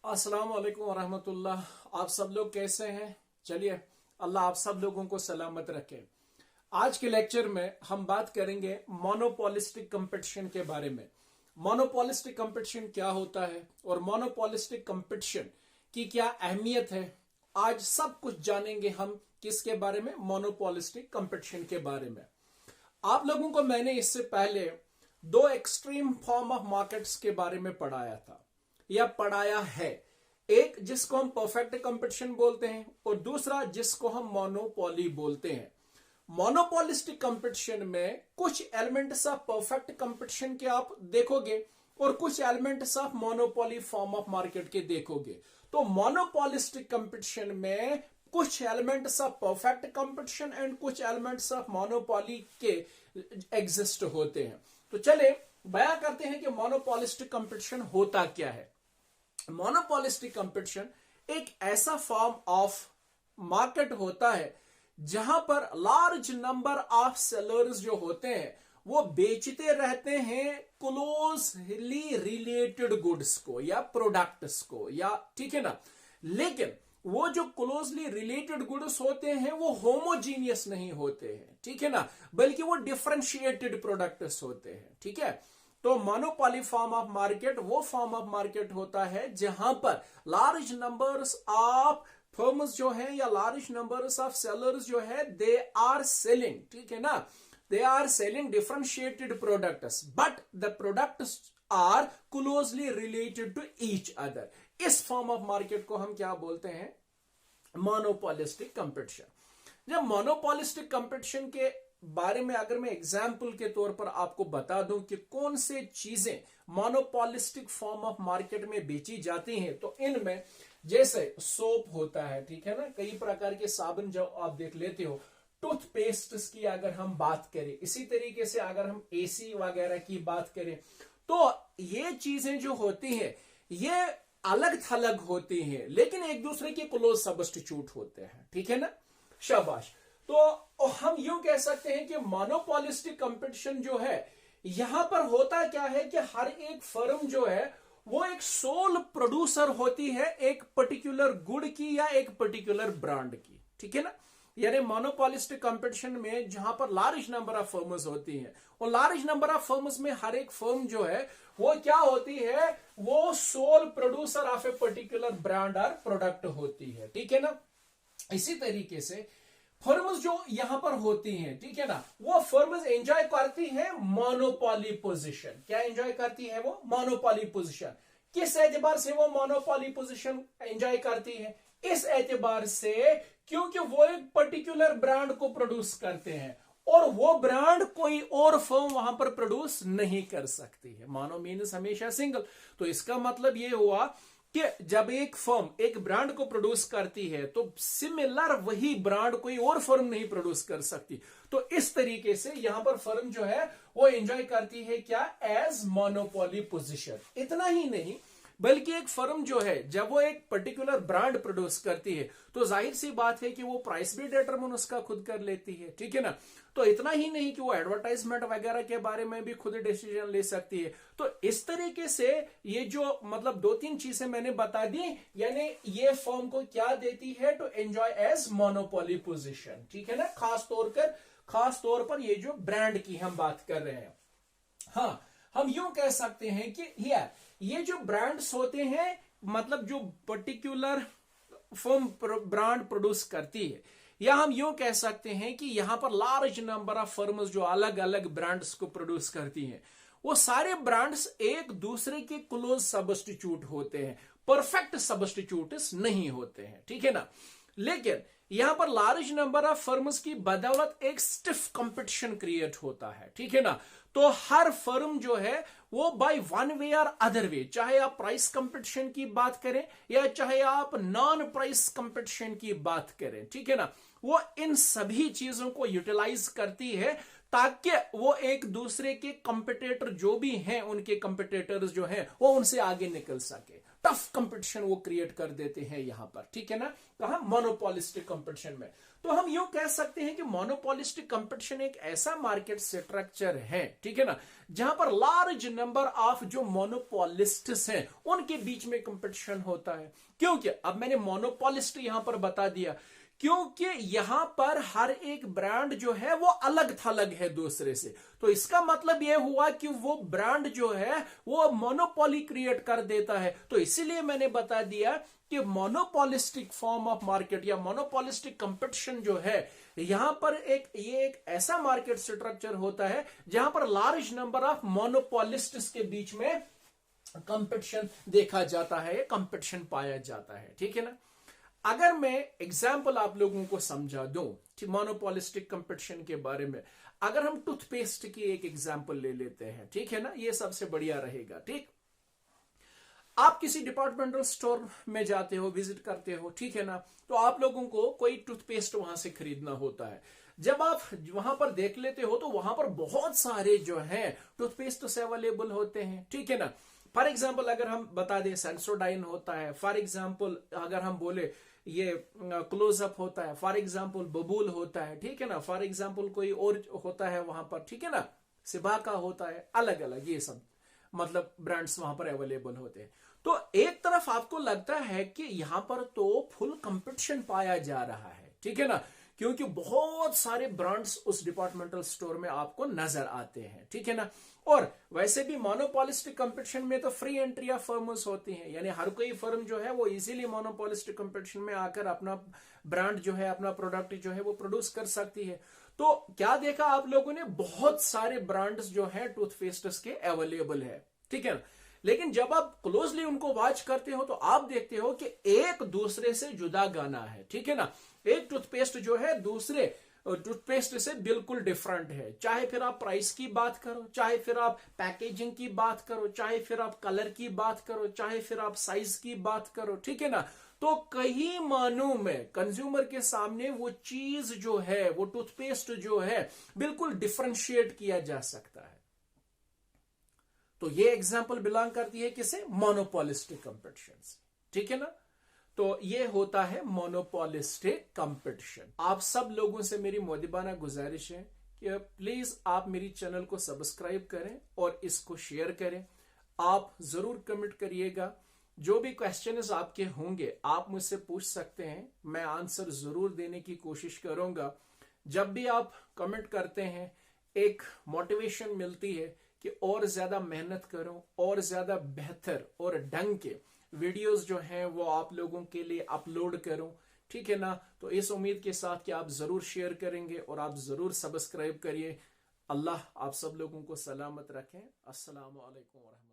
अस्सलाम वालेकुम वरहमतुल्लाह। आप सब लोग कैसे हैं? चलिए अल्लाह आप सब लोगों को सलामत रखे। आज के लेक्चर में हम बात करेंगे मोनोपोलिस्टिक कंपटीशन के बारे में। मोनोपोलिस्टिक कंपटीशन क्या होता है और मोनोपोलिस्टिक कंपटीशन की क्या अहमियत है, आज सब कुछ जानेंगे हम। किसके बारे में? मोनोपोलिस्टिक कंपटीशन के बारे में। आप लोगों को मैंने इससे पहले दो एक्सट्रीम फॉर्म ऑफ मार्केट्स के बारे में पढ़ाया था या पढ़ाया है। एक जिसको हम परफेक्ट कंपटीशन बोलते हैं और दूसरा जिसको हम मोनोपोली बोलते हैं। मोनोपोलिस्टिक कंपटीशन में कुछ एलिमेंट्स ऑफ परफेक्ट कंपटीशन के आप देखोगे और कुछ elements of monopoly form of market के देखोगे। तो मोनोपोलिस्टिक कंपटीशन में कुछ elements of perfect competition and कुछ एलिमेंट्स ऑफ मोनोपोली के एग्जिस्ट होते हैं। तो चले बयां करते हैं कि मोनोपोलिस्टिक कंपटीशन होता क्या है। मोनोपोलिस्टिक कंपटीशन एक ऐसा फॉर्म ऑफ मार्केट होता है जहां पर लार्ज नंबर ऑफ सेलर्स जो होते हैं वो बेचते रहते हैं क्लोजली रिलेटेड गुड्स को या प्रोडक्ट्स को, या ठीक है ना। लेकिन वो जो क्लोजली रिलेटेड गुड्स होते हैं वो होमोजीनियस नहीं होते हैं, ठीक है ना, बल्कि वो डिफरेंशिएटेड प्रोडक्ट्स होते हैं, ठीक है। तो मोनोपोली फॉर्म ऑफ मार्केट वो फॉर्म ऑफ मार्केट होता है जहां पर लार्ज नंबर्स ऑफ फर्म्स जो है या लार्ज नंबर्स ऑफ सेलर्स जो है दे आर सेलिंग, ठीक है ना, they are selling differentiated products but the products are closely related to each other. इस फॉर्म ऑफ मार्केट को हम क्या बोलते हैं? Monopolistic competition. जब मोनोपोलिस्टिक कंपटीशन के बारे में अगर मैं एग्जाम्पल के तौर पर आपको बता दूं कि कौन से चीजें मोनोपोलिस्टिक फॉर्म ऑफ मार्केट में बेची जाती हैं, तो इनमें जैसे सोप होता है, ठीक है ना, कई प्रकार के साबुन जो आप देख लेते हो, टूथपेस्ट की अगर हम बात करें, इसी तरीके से अगर हम एसी वगैरह की बात करें, तो ये चीजें जो होती हैं ये अलग थलग होती हैं लेकिन एक दूसरे के क्लोज सब्स्टिट्यूट होते हैं, ठीक है ना, शाबाश। तो हम यूं कह सकते हैं कि मोनोपोलिस्टिक कंपटीशन जो है यहां पर होता क्या है कि हर एक फर्म जो है वो एक सोल प्रोड्यूसर होती है एक पर्टिकुलर गुड की या एक पर्टिकुलर ब्रांड की, ठीक है ना। यानी मोनोपोलिस्टिक कंपटीशन में जहां पर लार्ज नंबर ऑफ फर्म्स होती हैं और लार्ज नंबर ऑफ फर्म्स में हर एक फर्म जो है वो क्या होती है, वो sole producer of a particular brand और प्रोडक्ट होती है, ठीक है ना। इसी तरीके से फर्म्स जो यहां पर होती हैं, ठीक है ना, वो फर्म्स एंजॉय करती हैं मोनोपोली पोजीशन। क्या एंजॉय करती है वो? Monopoly position. किस एतबार से वो मोनोपोली पोजीशन एंजॉय करती है? इस एतबार से क्योंकि वो एक पर्टिकुलर ब्रांड को प्रोड्यूस करते हैं और वो ब्रांड कोई और फर्म वहां पर प्रोड्यूस नहीं कर सकती है। मोनो मीन्स हमेशा सिंगल। तो इसका मतलब ये हुआ कि जब एक फर्म एक ब्रांड को प्रोड्यूस करती है तो सिमिलर वही ब्रांड कोई और फर्म नहीं प्रोड्यूस कर सकती। तो इस तरीके से यहां पर फर्म जो है वो एंजॉय करती है क्या? As monopoly position. इतना ही नहीं बल्कि एक फर्म जो है जब वो एक पर्टिकुलर ब्रांड प्रोड्यूस करती है तो जाहिर सी बात है कि वो प्राइस भी डिटरमिन उसका खुद कर लेती है, ठीक है ना। तो इतना ही नहीं कि वो एडवर्टाइजमेंट वगैरह के बारे में भी खुद डिसीजन ले सकती है। तो इस तरीके से ये जो मतलब दो तीन चीजें मैंने बता दी, यानी ये फर्म को क्या देती है? To enjoy as monopoly position, ठीक है ना। खास तौर पर ये जो ब्रांड की हम बात कर रहे हैं, हाँ, हम यूं कह सकते हैं कि ये जो ब्रांड्स होते हैं मतलब जो पर्टिकुलर फर्म ब्रांड प्रोड्यूस करती है, या हम यूं कह सकते हैं कि यहां पर लार्ज नंबर ऑफ फर्म्स जो अलग अलग ब्रांड्स को प्रोड्यूस करती हैं, वो सारे ब्रांड्स एक दूसरे के क्लोज सब्स्टिट्यूट होते हैं, परफेक्ट सब्स्टिट्यूट्स नहीं होते हैं, ठीक है ना। लेकिन यहां पर लार्ज नंबर ऑफ फर्म्स की बदौलत एक स्टिफ कंपटीशन क्रिएट होता है, ठीक है ना। तो हर फर्म जो है वो बाय वन वे और अदर वे, चाहे आप प्राइस कंपटीशन की बात करें या चाहे आप नॉन प्राइस कंपटीशन की बात करें, ठीक है ना, वो इन सभी चीजों को यूटिलाइज करती है ताकि वो एक दूसरे के कंपटीटर जो भी हैं, उनके कंपटीटर्स जो हैं वो उनसे आगे निकल सके। टफ कंपटीशन वो क्रिएट कर देते हैं यहां पर, ठीक है ना, कहा मोनोपोलिस्टिक कंपटीशन में। तो हम यूं कह सकते हैं कि मोनोपोलिस्टिक कंपटीशन एक ऐसा मार्केट स्ट्रक्चर है, ठीक है ना, जहां पर लार्ज नंबर ऑफ जो मोनोपोलिस्ट्स हैं उनके बीच में कंपटीशन होता है। क्योंकि अब मैंने मोनोपोलिस्ट यहां पर बता दिया, क्योंकि यहां पर हर एक ब्रांड जो है वो अलग थलग है दूसरे से। तो इसका मतलब यह हुआ कि वो ब्रांड जो है वो मोनोपोली क्रिएट कर देता है। तो इसीलिए मैंने बता दिया कि मोनोपोलिस्टिक फॉर्म ऑफ मार्केट या मोनोपोलिस्टिक कंपटीशन जो है, यहां पर ये एक ऐसा मार्केट स्ट्रक्चर होता है जहां पर लार्ज नंबर ऑफ मोनोपोलिस्ट्स के बीच में कंपटीशन देखा जाता है, कंपटीशन पाया जाता है, ठीक है ना। अगर मैं एग्जाम्पल आप लोगों को समझा दूं मोनोपोलिस्टिक कंपटीशन के बारे में, अगर हम टूथपेस्ट की एक एग्जाम्पल ले लेते हैं, ठीक है ना, ये सबसे बढ़िया रहेगा। ठीक, आप किसी डिपार्टमेंटल स्टोर में जाते हो, विजिट करते हो, ठीक है ना, तो आप लोगों को कोई टूथपेस्ट वहां से खरीदना होता है। जब आप वहां पर देख लेते हो तो वहां पर बहुत सारे जो हैं टूथपेस्ट अवेलेबल होते हैं, ठीक है ना। फॉर एग्जाम्पल अगर हम बता दें सेंसोडाइन होता है, फॉर एग्जाम्पल अगर हम बोले ये क्लोजअप होता है, फॉर एग्जाम्पल बबूल होता है, ठीक है ना, फॉर एग्जाम्पल कोई और होता है वहां पर, ठीक है ना, सिबाका होता है, अलग अलग ये सब मतलब ब्रांड्स वहां पर अवेलेबल होते हैं। तो एक तरफ आपको लगता है कि यहां पर तो फुल कंपटीशन पाया जा रहा है, ठीक है ना, क्योंकि बहुत सारे ब्रांड्स उस डिपार्टमेंटल स्टोर में आपको नजर आते हैं, ठीक है ना। और वैसे भी मोनोपोलिस्टिक कंपटीशन में तो फ्री एंट्री ऑफ फर्म्स होती हैं, यानी हर कोई फर्म जो है वो इजीली मोनोपोलिस्टिक कंपटीशन में आकर अपना ब्रांड जो है, अपना प्रोडक्ट जो है वो प्रोड्यूस कर सकती है। तो क्या देखा आप लोगों ने, बहुत सारे ब्रांड्स जो है टूथपेस्ट के अवेलेबल है, ठीक है। लेकिन जब आप क्लोजली उनको वॉच करते हो तो आप देखते हो कि एक दूसरे से जुदा गाना है, ठीक है ना। एक टूथपेस्ट जो है दूसरे टूथपेस्ट से बिल्कुल डिफरेंट है, चाहे फिर आप प्राइस की बात करो, चाहे फिर आप पैकेजिंग की बात करो, चाहे फिर आप कलर की बात करो, चाहे फिर आप साइज की बात करो, ठीक है ना। तो कई मानों में कंज्यूमर के सामने वो चीज जो है, वो टूथपेस्ट जो है, बिल्कुल डिफरेंशिएट किया जा सकता है। तो ये एग्जाम्पल बिलोंग करती है किसे, मोनोपोलिस्टिक कंपटीशन से, ठीक है ना। तो ये होता है मोनोपोलिस्टिक कंपटीशन। आप सब लोगों से मेरी मोदिबाना गुजारिश है कि प्लीज आप मेरी चैनल को सब्सक्राइब करें और इसको शेयर करें। आप जरूर कमेंट करिएगा, जो भी क्वेश्चंस आपके होंगे आप मुझसे पूछ सकते हैं, मैं आंसर जरूर देने की कोशिश करूंगा। जब भी आप कमेंट करते हैं एक मोटिवेशन मिलती है कि और ज्यादा मेहनत करो और ज्यादा बेहतर और ढंग के वीडियोस जो हैं वो आप लोगों के लिए अपलोड करूं, ठीक है ना। तो इस उम्मीद के साथ कि आप जरूर शेयर करेंगे और आप जरूर सब्सक्राइब करिए। अल्लाह आप सब लोगों को सलामत रखें। अस्सलाम वालेकुम।